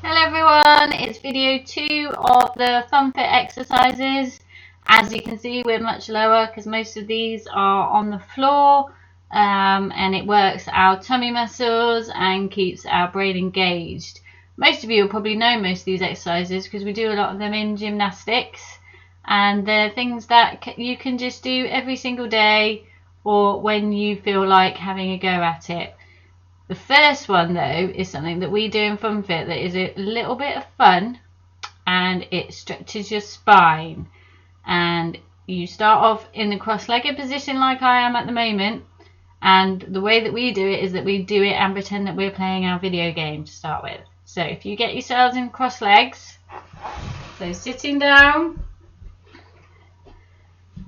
Hello everyone, it's video 2 of the FunFit exercises. As you can see, we're much lower because most of these are on the floor, and it works our tummy muscles and keeps our brain engaged. Most of you will probably know most of these exercises because we do a lot of them in gymnastics, and they're things that you can just do every single day or when you feel like having a go at it. The first one though is something that we do in FunFit that is a little bit of fun, and it stretches your spine. And you start off in the cross-legged position like I am at the moment, and the way that we do it is that we do it and pretend that we're playing our video game to start with. So if you get yourselves in cross legs, so sitting down,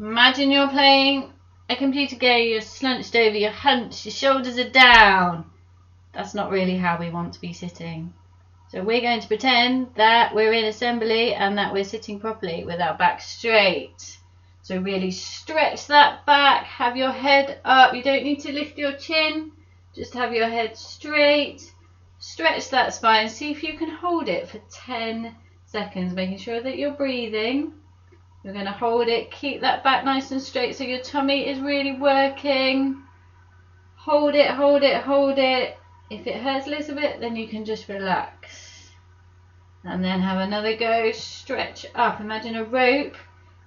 imagine you're playing a computer game, you're slunched over, you're hunched, your shoulders are down. That's not really how we want to be sitting. So we're going to pretend that we're in assembly and that we're sitting properly with our back straight. So really stretch that back, have your head up. You don't need to lift your chin, just have your head straight. Stretch that spine, see if you can hold it for 10 seconds, making sure that you're breathing. You're going to hold it, keep that back nice and straight so your tummy is really working. Hold it, hold it, hold it. If it hurts a little bit, then you can just relax. And then have another go, stretch up. Imagine a rope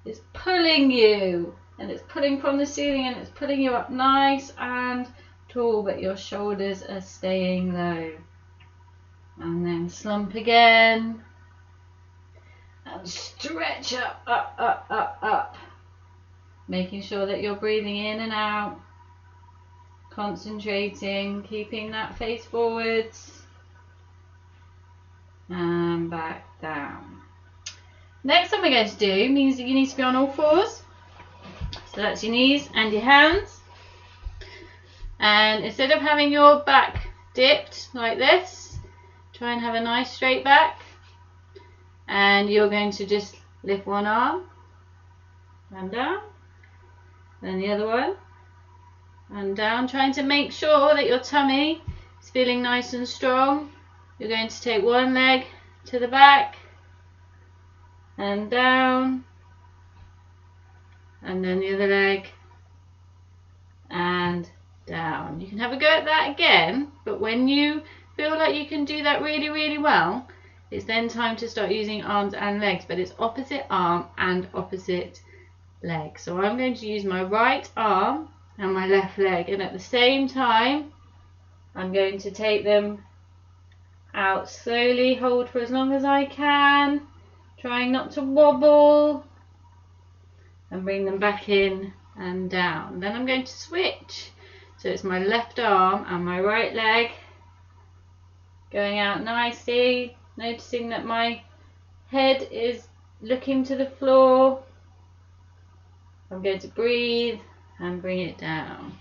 is pulling you, and it's pulling from the ceiling and it's pulling you up nice and tall, but your shoulders are staying low. And then slump again. And stretch up, up, up, up, up. Making sure that you're breathing in and out. Concentrating, keeping that face forwards and back down. Next thing we're going to do means that you need to be on all fours. So that's your knees and your hands. And instead of having your back dipped like this, try and have a nice straight back. And you're going to just lift one arm and down, then the other one and down, trying to make sure that your tummy is feeling nice and strong. You're going to take one leg to the back and down, and then the other leg and down. You can have a go at that again, but when you feel like you can do that really, really well, it's then time to start using arms and legs, but it's opposite arm and opposite leg. So I'm going to use my right arm and my left leg, and at the same time I'm going to take them out slowly, hold for as long as I can, trying not to wobble, and bring them back in and down. Then I'm going to switch, so it's my left arm and my right leg going out nicely, noticing that my head is looking to the floor. I'm going to breathe and bring it down.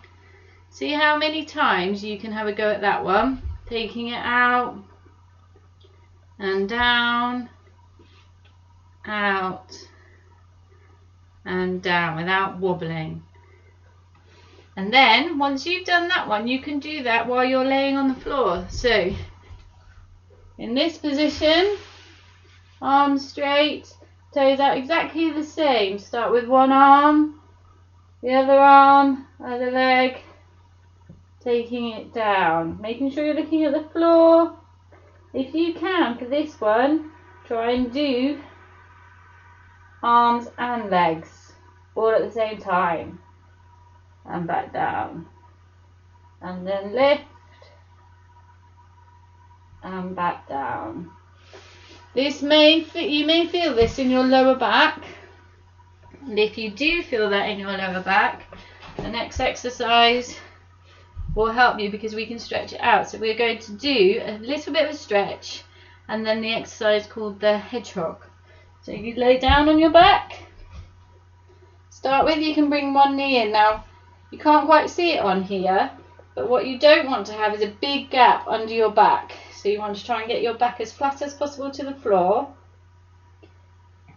See how many times you can have a go at that one, taking it out and down, out and down without wobbling. And then once you've done that one, you can do that while you're laying on the floor. So in this position, arms straight, toes out exactly the same. Start with one arm, the other arm, other leg, taking it down, making sure you're looking at the floor. If you can, for this one, try and do arms and legs all at the same time, and back down, and then lift and back down. This you may feel this in your lower back, and if you do feel that in your lower back, the next exercise will help you because we can stretch it out. So we're going to do a little bit of a stretch and then the exercise called the hedgehog. So you lay down on your back. Start with, you can bring one knee in. Now you can't quite see it on here, but what you don't want to have is a big gap under your back. So you want to try and get your back as flat as possible to the floor,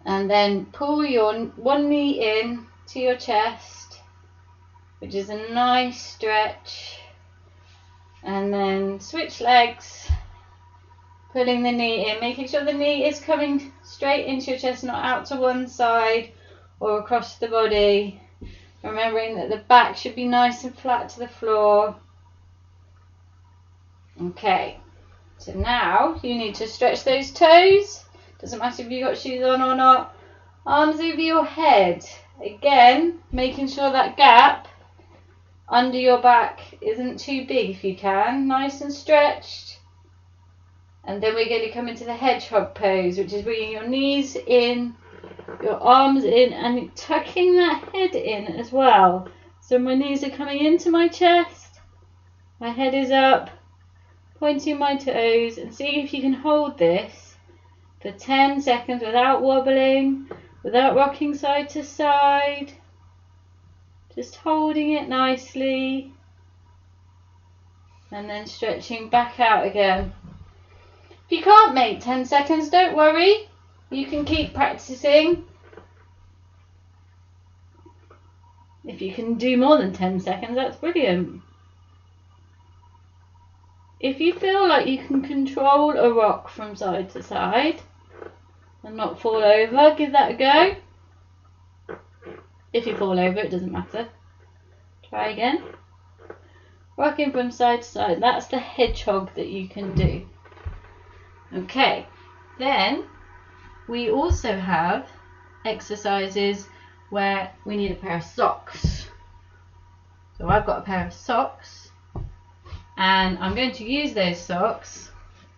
and then pull your one knee in to your chest, which is a nice stretch, and then switch legs, Pulling the knee in, making sure the knee is coming straight into your chest, not out to one side or across the body. Remembering that the back should be nice and flat to the floor. Okay, so now you need to stretch those toes. Doesn't matter if you've got shoes on or not. Arms over your head. Again, making sure that gap under your back isn't too big if you can. Nice and stretched. And then we're going to come into the hedgehog pose, which is bringing your knees in, your arms in, and tucking that head in as well. So my knees are coming into my chest, my head is up, pointing my toes, and seeing if you can hold this for 10 seconds without wobbling, without rocking side to side. Just holding it nicely, and then stretching back out again. If you can't make 10 seconds, don't worry. You can keep practicing. If you can do more than 10 seconds, that's brilliant. If you feel like you can control a rock from side to side and not fall over, give that a go. If you fall over, it doesn't matter. Try again. Rocking from side to side. That's the hedgehog that you can do. Okay, then we also have exercises where we need a pair of socks. So I've got a pair of socks, and I'm going to use those socks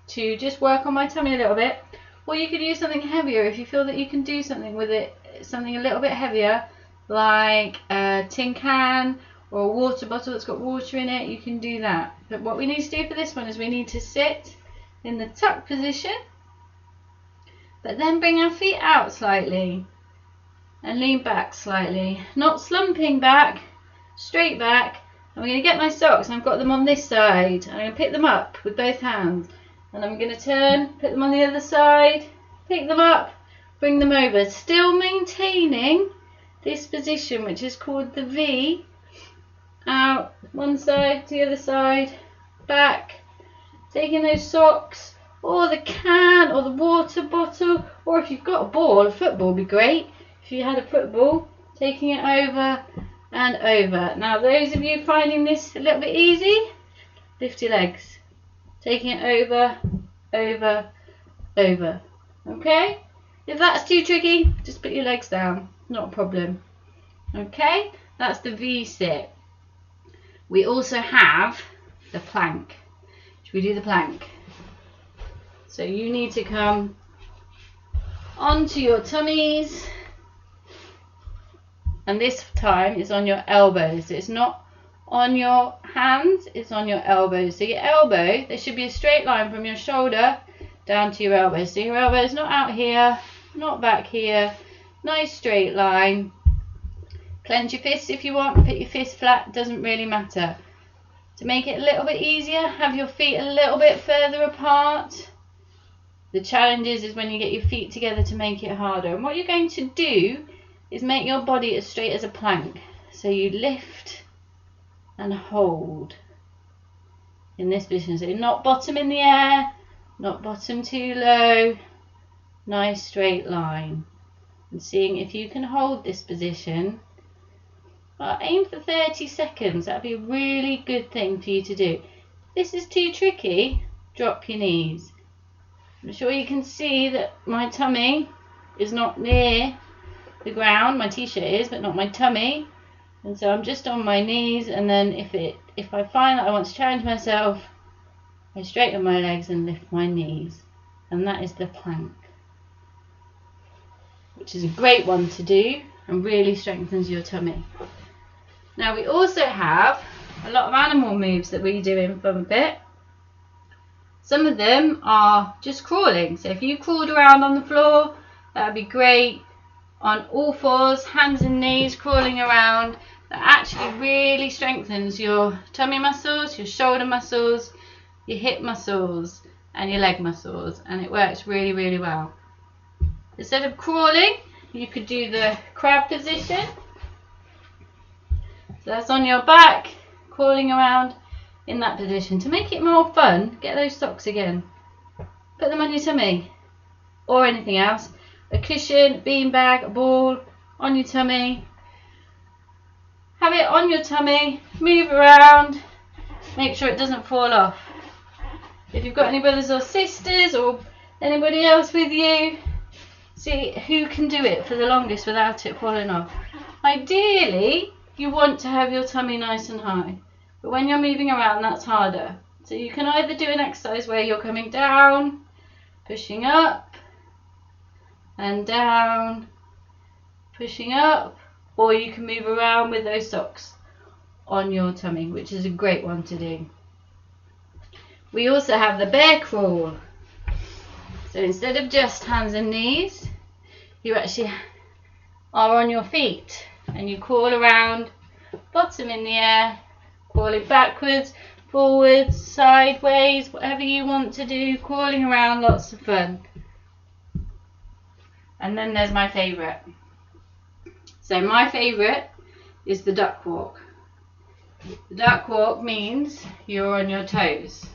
to just work on my tummy a little bit. Or you could use something heavier if you feel that you can do something with it, something a little bit heavier, like a tin can or a water bottle that's got water in it. You can do that. But what we need to do for this one is we need to sit in the tuck position, but then bring our feet out slightly and lean back slightly, not slumping back, straight back. I'm going to get my socks, and I've got them on this side, and I'm going to pick them up with both hands, and I'm going to turn, put them on the other side, pick them up, bring them over, still maintaining this position, which is called the V. Out one side to the other side, back, taking those socks or the can or the water bottle, or if you've got a ball, a football would be great. If you had a football, taking it over and over. Now those of you finding this a little bit easy, lift your legs, taking it over, over, over. Okay? If that's too tricky, just put your legs down, not a problem. Okay? That's the V sit. We also have the plank. Should we do the plank? So you need to come onto your tummies, and this time it's on your elbows. It's not on your hands, it's on your elbows. So your elbow, there should be a straight line from your shoulder down to your elbow. So your elbow is not out here, not back here, nice straight line. Clench your fists if you want, put your fist flat, doesn't really matter. To make it a little bit easier, have your feet a little bit further apart. The challenge is when you get your feet together to make it harder. And what you're going to do is make your body as straight as a plank. So you lift and hold in this position. So not bottom in the air, not bottom too low, nice straight line. And seeing if you can hold this position. Aim for 30 seconds. That'd be a really good thing for you to do. If this is too tricky, drop your knees. I'm sure you can see that my tummy is not near the ground. My t-shirt is, but not my tummy. And so I'm just on my knees, and then if I find that I want to challenge myself, I straighten my legs and lift my knees. And that is the plank, which is a great one to do and really strengthens your tummy. Now we also have a lot of animal moves that we do in Fun Fit. Some of them are just crawling. So if you crawled around on the floor, that would be great. On all fours, hands and knees, crawling around. That actually really strengthens your tummy muscles, your shoulder muscles, your hip muscles, and your leg muscles. And it works really, really well. Instead of crawling, you could do the crab position. So that's on your back, crawling around in that position. To make it more fun, get those socks again. Put put them on your tummy or anything else. A cushion, beanbag, a ball on your tummy. Have it on your tummy, move around, make sure it doesn't fall off. If you've got any brothers or sisters or anybody else with you, see who can do it for the longest without it falling off. Ideally, you want to have your tummy nice and high, but when you're moving around, that's harder. So you can either do an exercise where you're coming down, pushing up, and down, pushing up, or you can move around with those socks on your tummy, which is a great one to do. We also have the bear crawl. So instead of just hands and knees, you actually are on your feet and you crawl around, bottom in the air, crawling backwards, forwards, sideways, whatever you want to do, crawling around, lots of fun. And then there's my favourite. So my favourite is the duck walk. The duck walk means you're on your toes.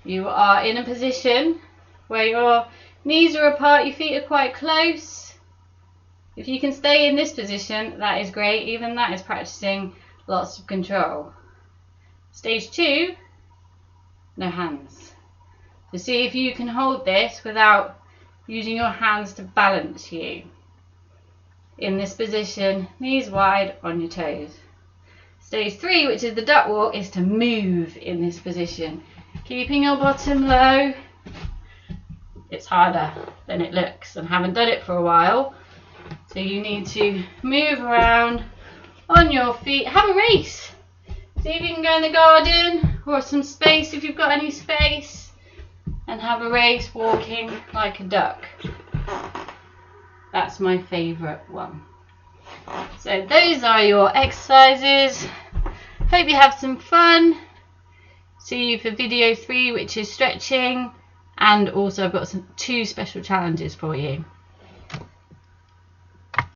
You are in a position where your knees are apart, your feet are quite close. If you can stay in this position, that is great. Even that is practicing lots of control. Stage 2, no hands. So see if you can hold this without using your hands to balance you. In this position, knees wide on your toes. Stage 3, which is the duck walk, is to move in this position. Keeping your bottom low. It's harder than it looks, and haven't done it for a while. So you need to move around on your feet. Have a race. See if you can go in the garden or some space if you've got any space, and have a race walking like a duck. That's my favourite one. So those are your exercises. Hope you have some fun. See you for video 3, which is stretching, and also I've got 2 special challenges for you.